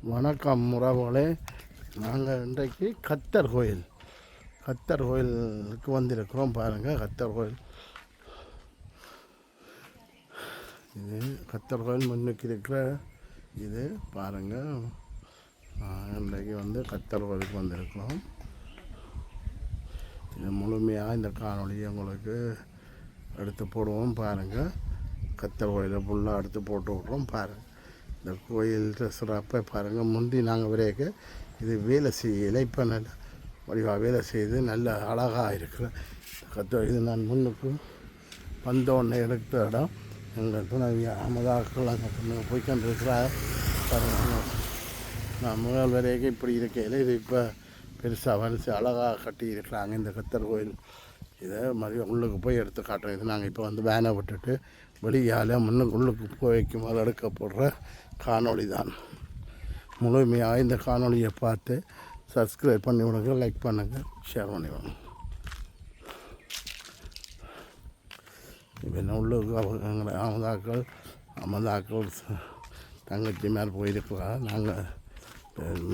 வணக்கம் உறவுகளே. நாங்கள் இன்றைக்கு கத்தர் கோயிலுக்கு வந்திருக்கிறோம். பாருங்கள், கத்தர் கோயில். இது கத்தர் கோயில் முன்னுக்கு இருக்கிற இது பாருங்கள். இன்றைக்கு கத்தர் கோயிலுக்கு வந்திருக்கிறோம். இது முழுமையாக இந்த காணொலியை உங்களுக்கு எடுத்து போடுவோம். பாருங்கள், கத்தர் கோயிலை ஃபுல்லாக எடுத்து போட்டு விட்றோம். பாருங்கள், இந்த கோயில் சிறப்பை பாருங்கள். முந்தி நாங்கள் வரைக்க இது வேலை செய்யலை, இப்போ நல்ல வடிவாக வேலை செய்து நல்ல அழகாக இருக்கிற இது நான் முன்னுக்கு வந்த உடனே எடுத்த இடம். எங்கள் துணைவி அமதாக்கள் அங்கே போய்கொண்டிருக்கிறார். நான் முதல் வரைக்கும் இப்படி இருக்கையில் இது இப்போ பெருசாக வரிசை அழகாக கட்டி இருக்கிறாங்க இந்த கத்தர் கோயில். இதை மதியம் உள்ளுக்கு போய் எடுத்து காட்டுறோம். இது நாங்கள் இப்போ வேனை விட்டுட்டு வெளியால் முன்னுக்கு உள்ளுக்கு போய் வைக்கும்போது எடுக்கப்படுற காணொளி தான். முழுமையாக இந்த காணொலியை பார்த்து சப்ஸ்கிரைப் பண்ணி விடுங்க, லைக் பண்ணுங்கள், ஷேர் பண்ணி விடுங்க. இப்போ என்ன உள்ளுக்கு எங்களை அமதாக்கள் தங்கச்சி மேலே போயிருக்கிறோம்.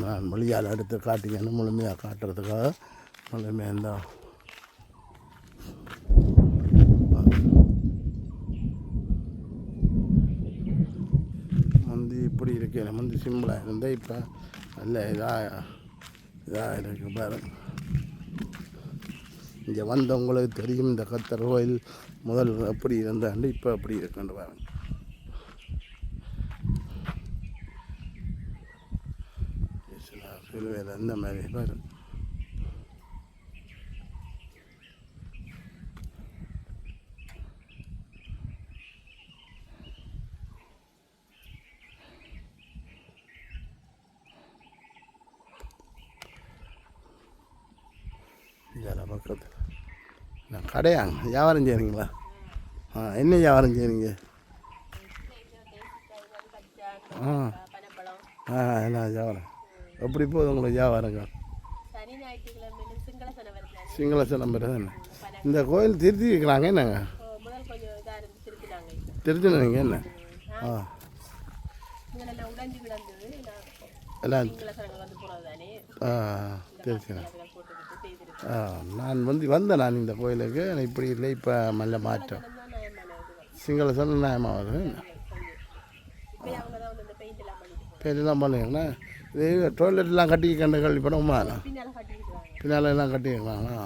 நான் வெளியால் எடுத்து காட்டிங்கன்னு முழுமையாக காட்டுறதுக்காக முழுமையாக இருந்தால் இப்படி இருக்கு. முந்தி சிம்பிளாக இருந்தால் இப்போ நல்ல இதாக இருக்கு. பாருங்க, இங்கே வந்தவங்களுக்கு தெரியும் இந்த கத்தர் கோயில் முதல் எப்படி இருந்தாண்டு இப்போ அப்படி இருக்குன்னு பாருங்க. சிலுவையில் இந்த மாதிரி பாருங்க. இதில் பக்கத்தில் நான் கடையாங்க வியாபாரம் செய்கிறீங்களா? என்ன வியாபாரம் செய்கிறீங்க? என்ன வியாபாரம் எப்படி போகுது உங்களுக்கு வியாபாரங்க? சிங்கள சனம் பெற என்ன இந்த கோயில் திருத்தி வைக்கிறாங்க என்னங்க? திருத்தினீங்க என்ன? எல்லாம் திருச்சிண்ணா. நான் வந்தேன் இந்த கோயிலுக்கு. இப்படி இல்லை, இப்போ நல்ல மாற்றம். சிங்கள சன நியாயமாக வருது. பெயிண்டெல்லாம் பண்ணுவீங்களா? இது டொய்லெட்லாம் கட்டிக்கண்ட கல்விப்படமா? பின்னால் எல்லாம் கட்டிக்கலாங்களா?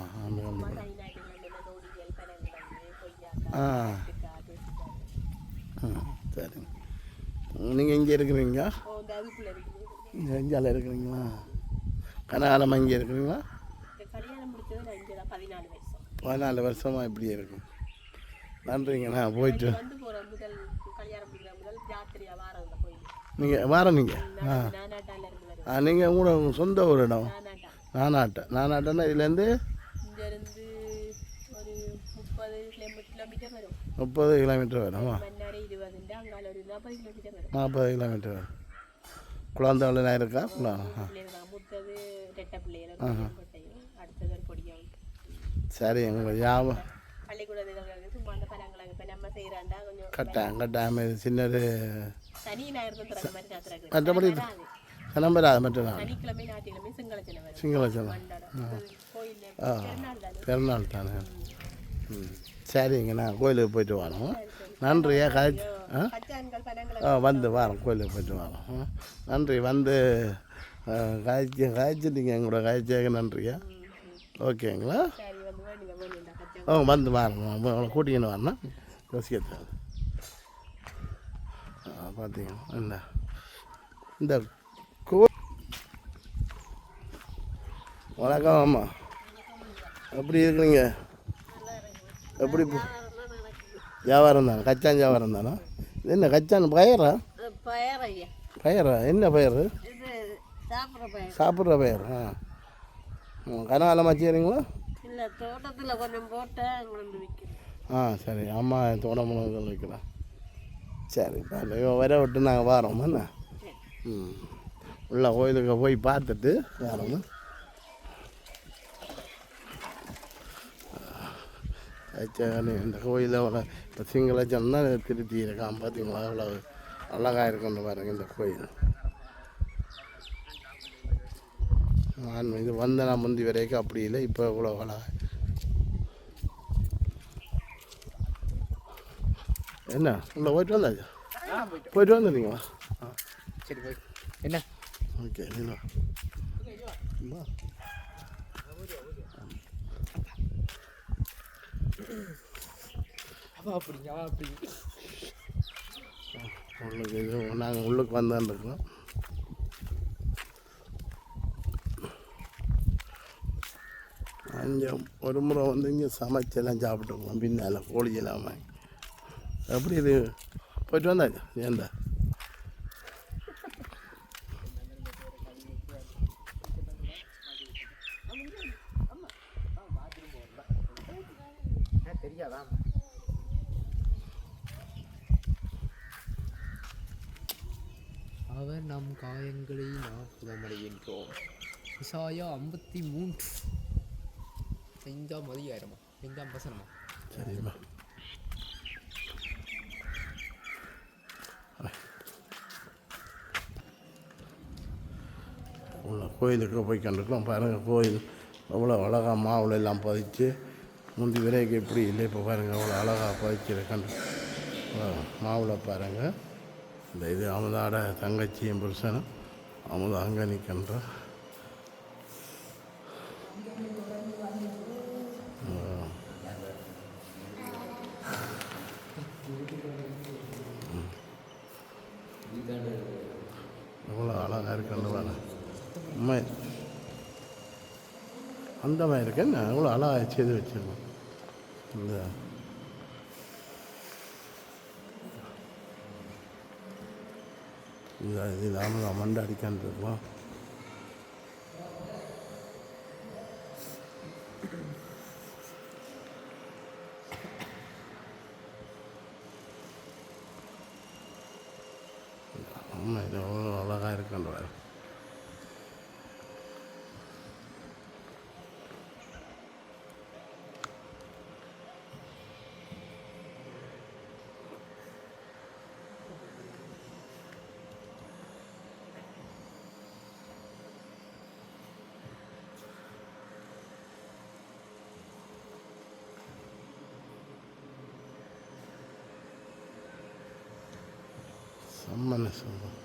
சரிங்க. நீங்கள் இங்கே இருக்கிறீங்க? எஞ்சால இருக்கிறீங்களா? கனகாலமாக இங்கே இருக்கிறீங்களா? 14 வருஷமாக இப்படி இருக்கும். நன்றிங்கண்ணா. போயிட்டு நீங்கள் நீங்கள் கூட சொந்த ஒரு இடம் நானாட்டன்னா இதுலேருந்து 30 கிலோமீட்டர் வரும். 40 கிலோமீட்டர் வரும். குழந்தைலாம் இருக்கா? சரி, எங்களுக்கு ஞாபகம் கட்டாயம் சின்னது மற்றபடி நம்பராது. மற்ற சிங்களச்சனம் பிறநாள் தானே. சரிங்கண்ணா, கோயிலுக்கு போயிட்டு வரோம். நன்றியா வந்து வரோம். கோயிலுக்கு போயிட்டு வரோம். நன்றி. காய்ச்சிட்டீங்க எங்களோட காய்ச்சியாக. நன்றியா. ஓகேங்களா? வந்து வரணும், கூட்டிக்கின்னு வரணும். யோசிக்க பார்த்தீங்கன்னா என்ன இந்த வணக்கம். அம்மா எப்படி இருக்கிறீங்க? எப்படி வியாபாரம் தானே? கச்சான் வியாபாரம் தானே? இது என்ன கச்சான் பயிரா? என்ன பயிர்? சாப்பிட்ற பயிர். கனகாலமாக செய்கிறீங்களா? தோட்டத்தில் கொஞ்சம் போட்டேன். சரி. அம்மா தோட்டமும் வைக்கலாம். சரி, வர விட்டு நாங்கள் வரோம். என்ன உள்ள கோயிலுக்கு போய் பார்த்துட்டு வரோம். இந்த கோயிலோட இப்போ சிங்கள சொன்னால் திருத்தி இருக்கான். பார்த்தீங்களா? அவ்வளோ அழகாக இருக்குன்னு பாருங்கள் இந்த கோயில். நான் இது வந்த நான் முந்தி வரைக்கும் அப்படி இல்லை, இப்போ இவ்வளோ அழகா. என்ன உள்ள போயிட்டு வந்தாச்சு, போயிட்டு வந்துடுறீங்களா? ஆ சரி போய் என்ன ஓகே. நீங்களா அப்படிங்க அப்படி உள்ளுக்கு இது நாங்கள் உள்ளுக்கு வந்தான்னு இருக்கோம். அங்கே ஒரு முறை வந்து இங்கே சமைச்செல்லாம் சாப்பிட்டுருக்கோம், பின்னால் கோழி எல்லாம் வாங்கி. எப்படி இது போயிட்டு வந்தாச்சு ஏண்டா? தெரியாதா? அவர் நம் காயங்களை நாம் குணமடைகின்றோம். இசாயா 53 5ஆம் அதிகாரமா 5ஆம் வசனமா? சரிம்மா. உள்ள கோயிலுக்கு போய் கண்டுக்கலாம் பாருங்கள். கோயில் அவ்வளோ அழகாக மாவுளை எல்லாம் பதிச்சு, முந்தி விரைக்கு எப்படி இல்லை, இப்போ பாருங்கள் அவ்வளோ அழகாக பதிச்சிருக்கேன். மாவுளை பாருங்கள். இந்த இது அமுதாட தங்கச்சியும் புருஷனும் அமுதா அங்கே நிற்கின்ற. எவ்வளோ அழகாக இருக்குன்னு பாருங்க. உண்மை அந்த மாதிரி இருக்கு. என்ன எவ்வளோ அழகாக செய்து வச்சிருக்கோம். இந்த இது இல்லாமல் மண்டை அடிக்கான்னு இருக்கலாம். உண்மை இது எவ்வளோ அழகாக இருக்குன்ற. செம்மன்னு சொல்லுவோம்.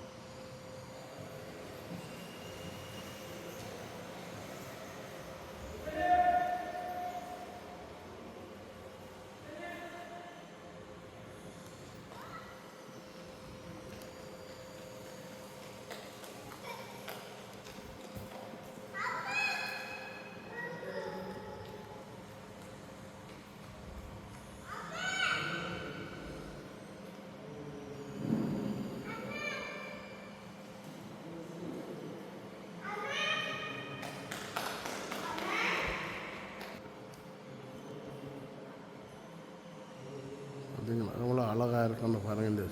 அப்படிங்களா? எவ்வளோ அழகாக இருக்குன்னு பாருங்கள். இந்த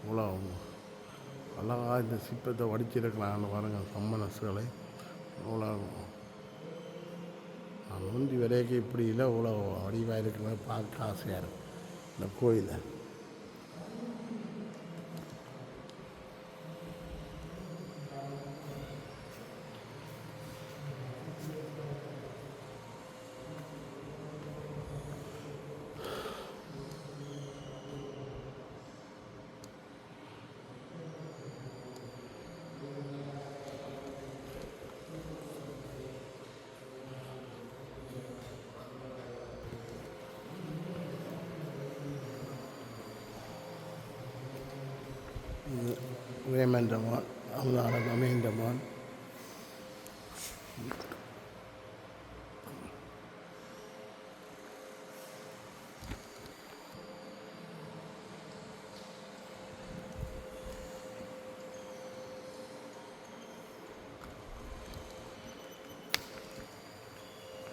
இவ்வளோ அழகாக இந்த சிற்பத்தை வடிச்சிருக்கலாம்னு பாருங்கள். சம்மன சிலை இவ்வளோ முந்தி வரைக்கும் இப்படி இல்லை, இவ்வளோ வடிவாக இருக்கிறத பார்க்க ஆசையாக இருக்கும் இந்த கோயிலை. வேமன்றமான் அவதார அமைந்தமான்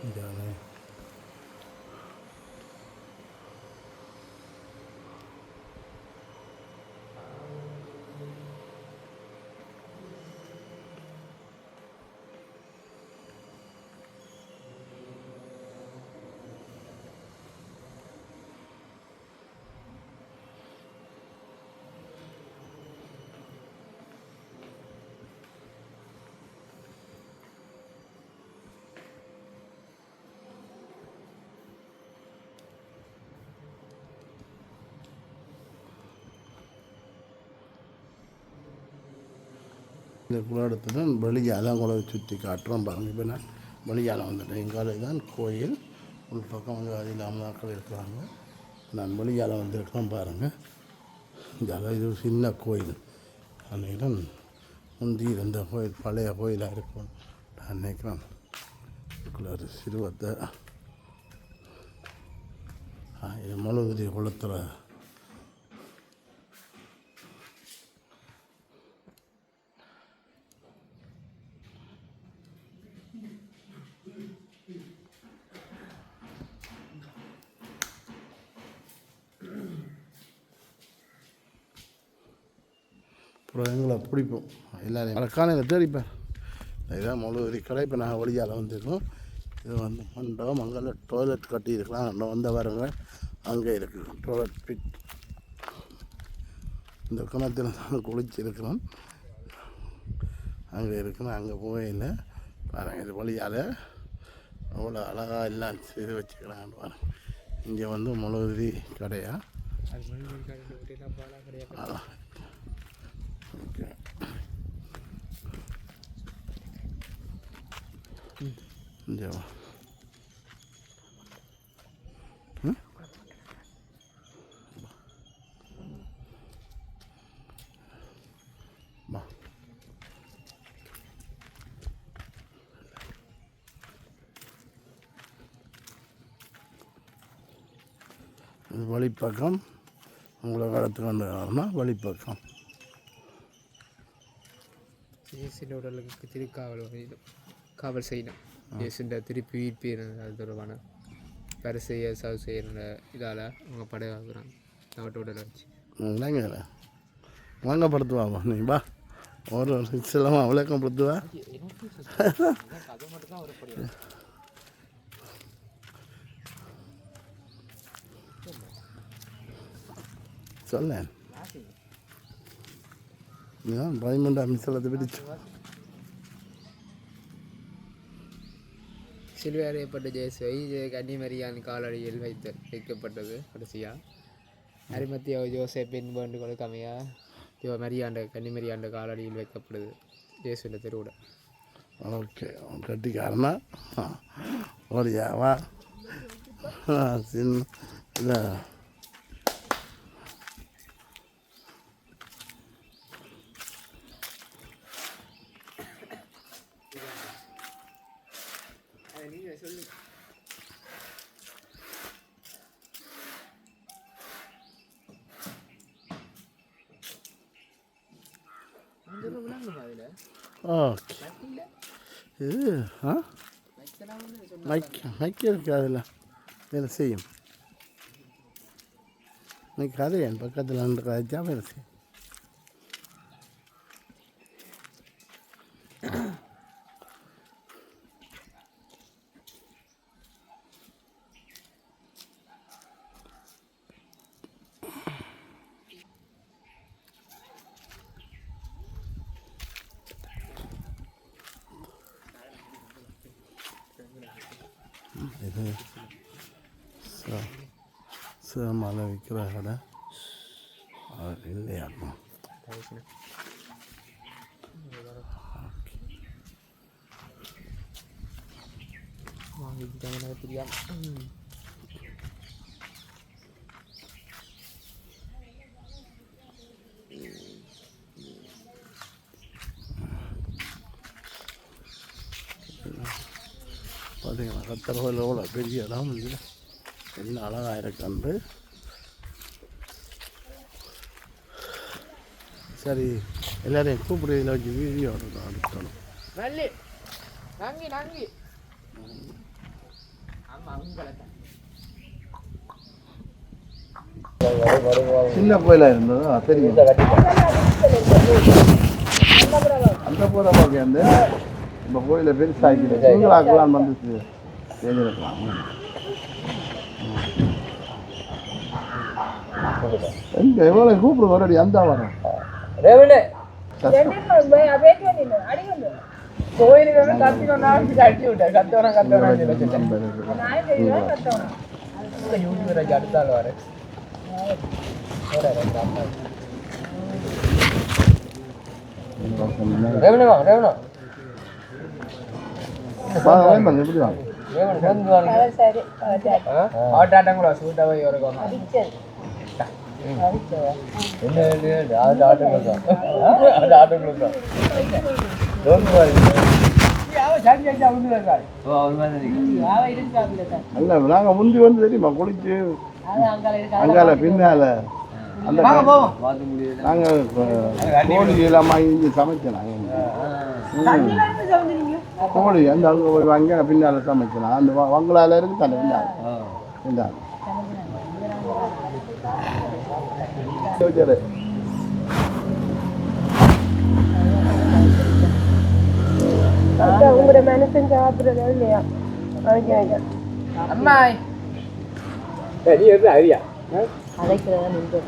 இதானே. இதுக்குள்ள எடுத்துட்டு வெளியால் உங்களுக்கு சுற்றி காட்டுறோம் பாருங்கள். இப்போ நான் வெளியால் வந்துட்டேன். எங்கால தான் கோயில் உள் பக்கம் வந்து அதில் அம்மனாக்கள் இருக்கிறாங்க. நான் வெளியால் வந்துருக்கிறேன் பாருங்கள். இந்த இது சின்ன கோயில் அன்றைக்கி முந்தி இருந்த கோயில் பழைய கோயிலாக இருக்கும் நான் நினைக்கிறேன். இதுக்குள்ள ஒரு சிறுவத்தை இது மழுதிரி குளத்தில் அப்புறம் எங்களை பிடிப்போம் எல்லோரையும் மறக்கான தேடிப்பேன். இதுதான் முழுவதி கடை. இப்போ நாங்கள் வழியால் வந்துருக்கோம். இது வந்து மண்டபம். அங்கே டாய்லெட் கட்டியிருக்கலாம். அங்கே வந்த வரங்க அங்கே இருக்குது டாய்லெட் பிட். இந்த கிணத்துல தான் குளிச்சிருக்கிறோம். அங்கே இருக்குன்னு அங்கே போகல பாருங்கள். இது வழியால் அவ்வளோ அழகாக எல்லாம் செய்து வச்சுக்கிறாங்க பாருங்கள். இங்கே வந்து முழுவதி கடையா ஓகே. இங்கே வா. வா. இது வழிப்பக்கம். உங்களை கடத்துக்கு வந்து வழிப்பக்கம் இயேசுவின் உடலுக்கு திருக்காவல் காவல் செய்யணும். இயேசுண்ட திருப்பி உயிர்ப்பு அது தொடர்பான பரிசெய்ய சவு செய்கிற இதால் அவங்க படையாக்குறாங்க அவட்ட உடலை வச்சு. இல்லைங்க வாங்கப்படுத்துவாமா நீ வா. ஒரு சிலமா விளக்கப்படுத்துவா. அது மட்டும் தான் ஒரு சொல்ல இதுதான் 13 மிசலத்தை பிடிச்சு சிலுவை அறையப்பட்ட ஜேசுவை கன்னிமரியான் காலடியில் வைக்கப்பட்டது. கடைசியாக அரிமத்திய ஜோசப்பின் வேண்டுகோளுக்கு அமையா மரியாண்ட கன்னிமரியாண்ட காலடியில் வைக்கப்படுது ஜேசுவின் திருவிட. ஓகே கட்டிக்காரனா ஓடியாவா சின்ன இல்லை ஓகே. இது மைக் இருக்கு அதில் வேலை செய்யும். இன்னைக்கு கதை என் பக்கத்தில் ரெண்டு கதைச்சா வேலை செய்யும். இது சேமாலை விற்கிற கடை இல்லையாக்கும். வாங்கிட்டாங்க தெரியாமல். பார்த்தீங்களா கத்தரவில் எவ்வளோ பெரிய இடம் இல்லை என்ன அழகாக இருக்கு. சரி எல்லாரையும் கூப்பிடுறதுல வச்சு வீடியோ எடுக்கணும். சின்ன கோயிலாக இருந்ததா தெரியும். அந்த போகிறப்ப வந்து இந்த கோயிலை பெருசாக்கி நீங்களாக்கலாம் வந்து செய்திருக்கலாம். எங்கே எவ்வளோ கூப்பிடு வரடி அந்த வரோம் கோயிலுக்கு கத்தினோன்னா அடிச்சு விட்டார். கத்தவனா யூடியூபர் அடுத்தாள் வர எப்படி வாங்க ஆட்டாட்டங்களா சூட்டாவே இருக்கும் அல்ல நாங்கள் முந்தி வந்து தெரியுமா குளிச்சு அங்கால பின்னால அந்த நாங்கள் கோழி இல்லாம இங்கே சமைச்சோம் கோழி அந்த அங்கே போய் வாங்கி பின்னால சமைச்சோம் அந்த வங்களால இருக்கு தானே பின்னால பின்னால சரி உங்களோட மனுஷன் சாப்பிடுறதா இல்லையா அம்மா சரி ஐயா அழைக்கிறதா நின்று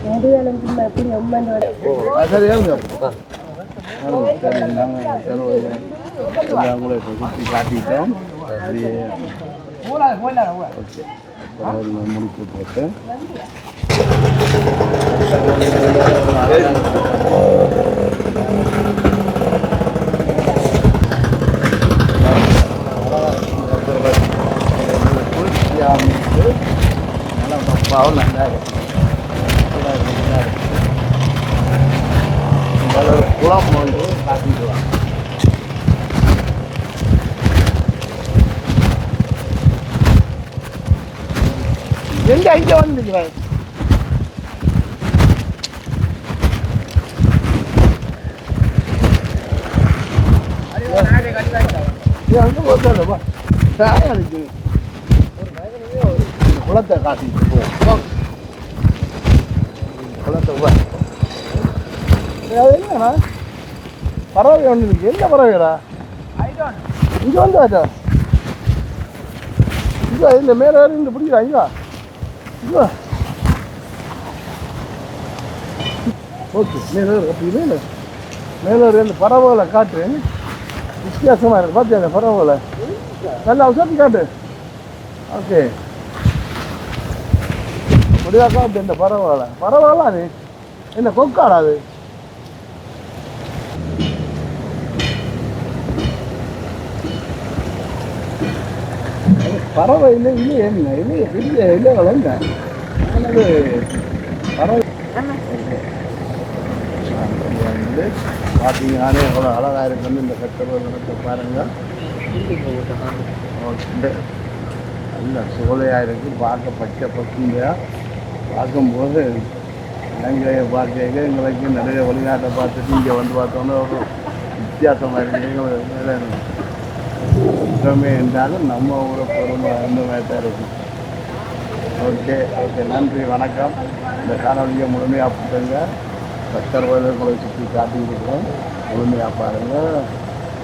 நெடுவேலம் சும்மா எப்படி அம்மனோட சரி சரி நாங்கள் உங்களை சுற்றி காட்டிட்டோம் அப்படியே ஓகே முடிச்சு போட்டு குளம் வந்து காட்டிக்கலாம் எங்க இங்கே வந்துருக்கிறேன் அங்கே போட்டா சாயடிக்கு குளத்தை காட்டிட்டு போ குளத்தை போ என்னண்ணா பறவை ஒன்று இருக்கு என்ன பறவைடா இங்கே வந்தாச்சா இங்கே இந்த மேலே இருந்து பிடிக்கிறா இங்கே இங்கே ஓகே மேலே அப்படி மேலே மேலே ரெண்டு பறவைகளை காட்டு வித்தியாசமாக இருக்குது பார்த்தியா அந்த பறவைகளை நல்லா அவசரத்து காட்டு ஓகே முடியா காட்டு இந்த பறவைலாம் அது என்ன கொக்காடா அது பறவை இல்லை இல்லை என்ன இல்லை இல்லை இல்லை வளர்ந்த அது பறவை வந்து பார்த்தீங்கன்னாலே எவ்வளோ அழகாக இருக்குன்னு இந்த கட்டளை பாருங்கள் நல்ல சோலையாக இருக்குது பார்க்க பச்சை பசுமையாக பார்க்கும்போது இலங்கையை பார்க்க எங்களுக்கு நிறைய வெளிநாட்டை பார்த்துட்டு இங்கே வந்து பார்த்தோன்னா ஒரு வித்தியாசமாக இருக்குது எங்களுக்கு குற்றமே என்றாலும் நம்ம ஊரை பொறுமை அந்த மாதிரி தான் இருக்கும் ஓகே ஓகே நன்றி வணக்கம் இந்த காணொலியை முழுமையாக போட்டுங்க கத்தர் உங்களை சுற்றி காட்டியிருக்கிறோம் முழுமையாக பாருங்கள்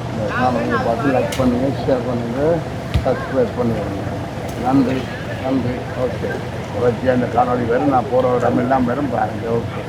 இந்த காணொலியை பார்த்து லைக் பண்ணுங்கள் ஷேர் பண்ணுங்கள் சப்ஸ்கிரைப் பண்ணிடுங்க நன்றி நன்றி ஓகே தொடர்ச்சியாக இந்த காணொலி வரும் நான் போகிற இடமெல்லாம் வரும் பாருங்கள் ஓகே